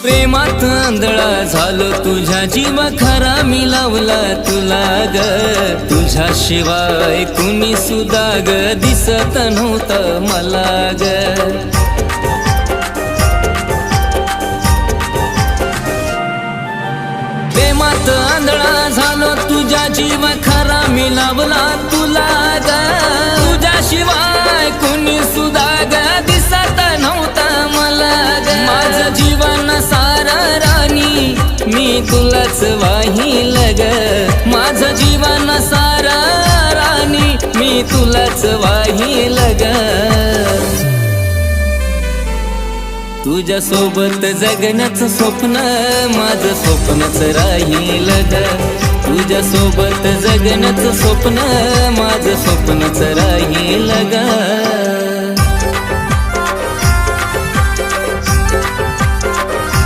प्रेमात आंधळा झालो तुझ्या जीव खरा मी लावला तुला ग, तुझ्याशिवाय कुणी सुद्धा ग दिसत नव्हतं मला ग. प्रेमात आंधळा झालो तुझ्या जीव खरा मी लावला तुला ग, तुझ्याशिवाय कुणी सुद्धा ग दिसत नव्हतं मला ग. माझं जीवन सारा राणी मी तुलाच वाहिल ग, माझं जीवन सारा राणी मी तुलाच वाहिल ग. तुझ्या सोबत जगण्याचं स्वप्न माझं स्वप्नच राहील ग, तुझ्या सोबत जगण्याचं स्वप्न माझं स्वप्नच राहील ग.